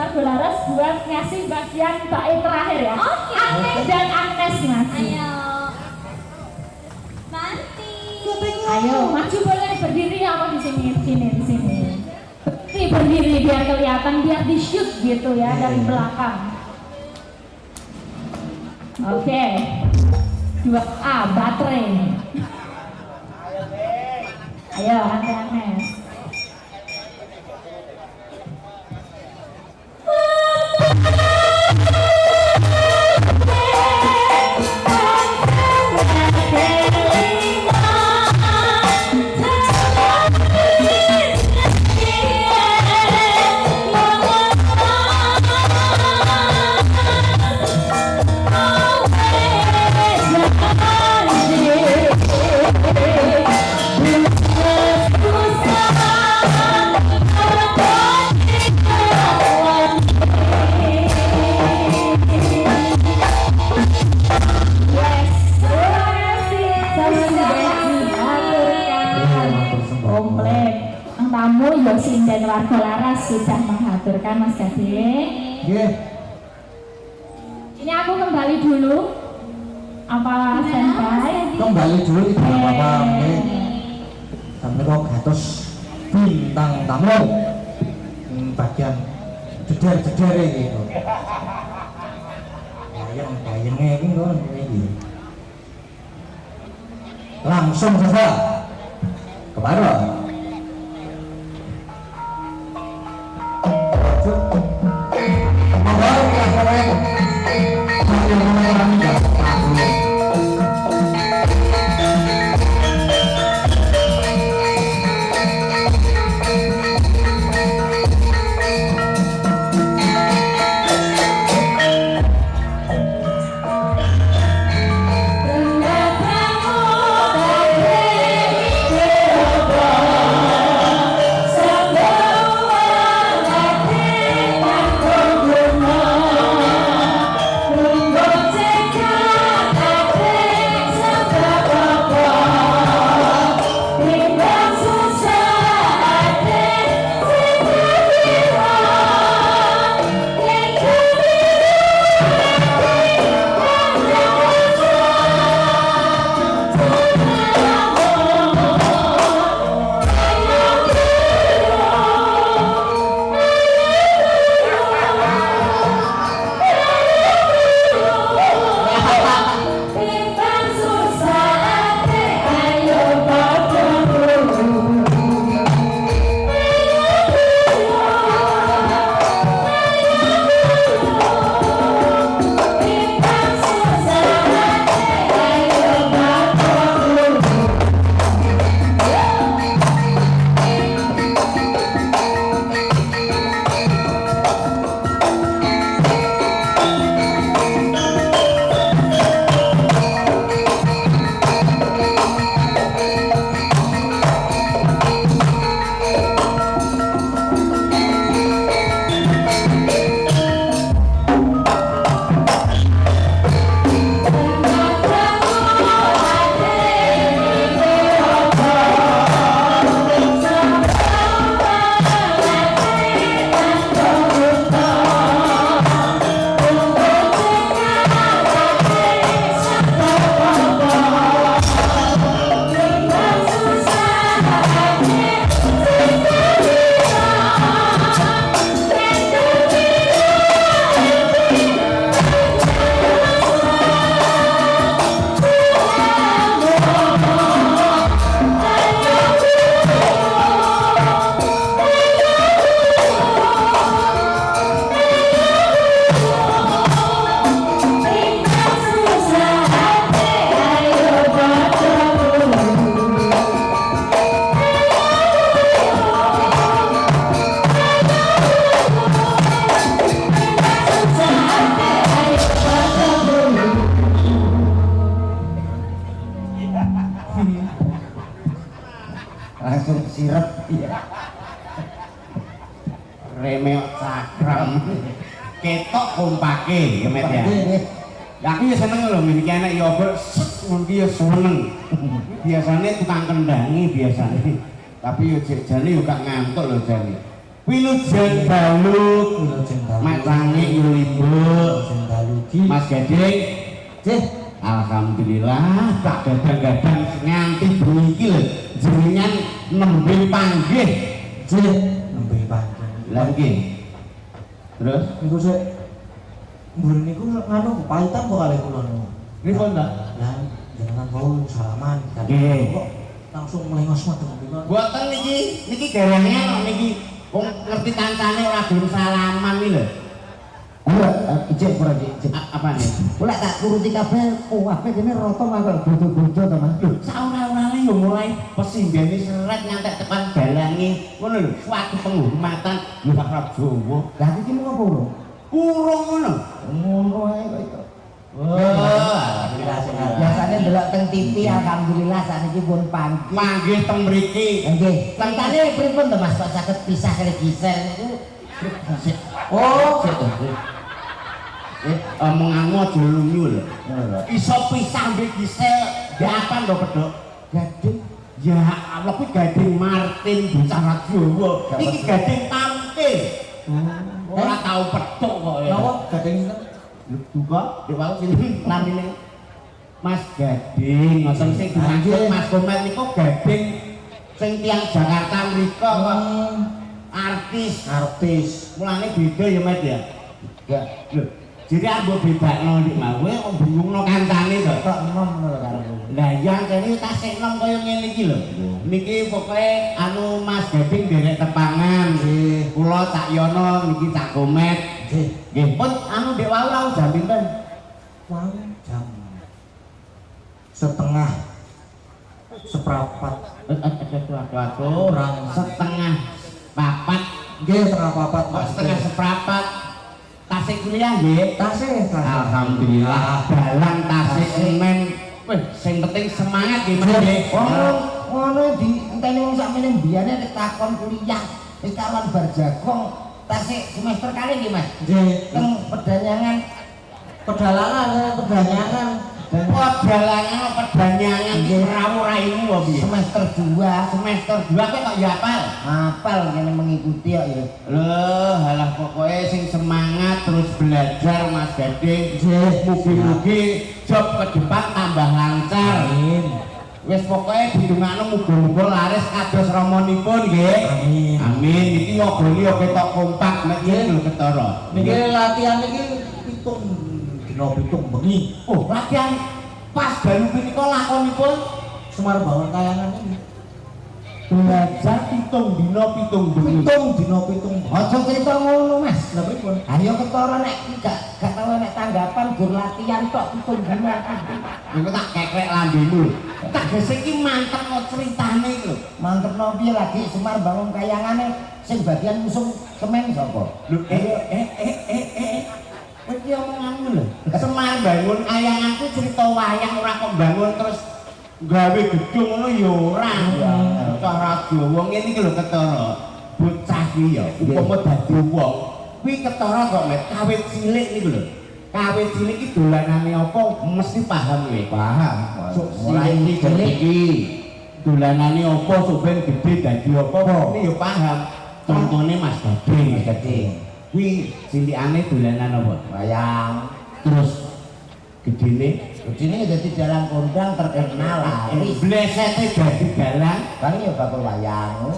Warga Laras buat ngasih bagian bait terakhir ya. Oke. Agnes dan Agnes masih. Ayo. Nanti. Ayo, maju boleh berdiri apa di sini, di sini. Berdiri biar kelihatan, biar di shoot gitu ya dari belakang. Oke. 2A baterai. Ayo, Agnes. Tamu Yosin dan Warga Laras sudah mengaturkan Mas Gading. Ini aku kembali dulu. Apa standby? Kembali dulu tidak apa-apa. Sampai kok gatos bintang tamu. Bagian jeder gitu. Bayangnya ini kan ini. Langsung saja kepada langsung siret ya. Remeok cakram ketok kompake ya Met ya. Lah aku ya seneng lho iki enek ya obor ngono ya seneng. Biasane tukang kendangi biasane. Tapi yo jane yo gak ngantuk lho jane. Wilujen balut, wilujen balut. Mas Gading. Cih. Alhamdulillah tak gadang-gadang nganti bengi iki lho jenengan nembe panggih. Cih, nembe panggih. Lah nggih. Terus Niku sik mburi niku nganu paitan kok kalih kula niku. pripun ta? Lah jenengan wau salaman kan. Nggih. Kok langsung melengos mati niku. Boten niki garangan kok niki wong ngerti kancane ora gelem salaman iki lho. Ayo, ijek ora ijek. Apa nih? Kula tak turuti kabeh, kabeh dene rata mangkon bodo-bodo to, Mas. Lho, saura-urane yo mulai pesinggane seret ngantek tekan dalange. Ngono lho, suatu penghormatan lho Pak Jawa. Lah iki mung apa lho? Urung ngono. Ngono ae kok itu. Alhamdulillah. Biasane delok teng TV alhamdulillah sakniki pun panggih. Manggih teng mriki. Nggih. Ceritane pripun to Mas kok saged pisah kali Gisel niku? Oh, Omonganmu aja lunyu lho. ngono lho. Iso pisah mbek Gisel, apa lho pedhok? Gading. Ya Allah kuwi Gading Martin bocah Jawa. Iki Gading tampil. Ora tau pedhok kok ya. Napa gading sinten? Lho duka, ya wae sing namine Mas Gading, ngoten sing dimaksud Mas Komet niku Gading sing tiyang Jakarta mriko kok artis. Mulane beda ya Mas ya. Enggak. Lho, jadi ambo bedakno nek mawe kok bingungno kancane to. Kok enom ngono karo. Lah iya kene tasik nom kaya ngene iki lho. Niki pokoke anu Mas Gading derek tepangan. Nggih. Kula tak yono niki Cak Komet. Nggih. Nggih, pun anu Dek wau lau jam pinten? Wau jam setengah seprapat Kurang setengah papat. nggih setengah papat Kok setengah seprapat. Tasik kuliah nggih. tasih Alhamdulillah dalan tasik Senin. Wih, sing penting semangat nggih Mas nggih. ngono di enteni wong sakmene mbiyane nek takon kuliah wis kawan bar jagong tasih semester kali nggih Mas Nggih. teng pedanyangan pedalangan Pedanyangan rawuh-raimu wae piye? semester 2 Semester 2 kok ya hafal. hafal kene mengikuti kok ya Loh, halah pokoknya sing semangat terus belajar Mas Gading. Nggih. Mugi-mugi job ke depan tambah lancar. amin Wis pokoknya didongakno muga-muga laris kados ramanipun nggih. amin Amin. Iki yogane yo ketok kompak nek iki lho ketara. niki latihan iki pitung bengi Oh, latihan pas dalu punika lakonipun Semar bangun kayangan ini belajar pitung dina pitung bengi. pitung aja cerita ngono Mas lha pripun ayo ketara nek gak tau nek tanggapan gur latihan tok pitung dina Iku tak kekrek lambemu. Tak gesek iki mantep kok critane iki lho. mantepno piye lagi Semar bangun kayangane sing bagian musuh semen sapa Lho kowe iki omonganmu lho. Semar bangun kayanganku cerita wayang ora kok bangun terus gawe gedung ngono ya ora. Cara Jawa ngene iki lho ketara. Bocah iki ya upama dadi wong kuwi ketara kok mek kawit cilik niku lho. Kawit cilik iki dolanane apa mesti paham kowe. paham Mulai cilik iki dolanane apa sok ben gedhe dadi apa ini ya paham. Contone Mas Gading. Gading Kuwi cilikane dolanan apa? wayang Terus gedene ini jadi dalang kondang terkenal laris blesete dadi dalang kan ya bakul wayang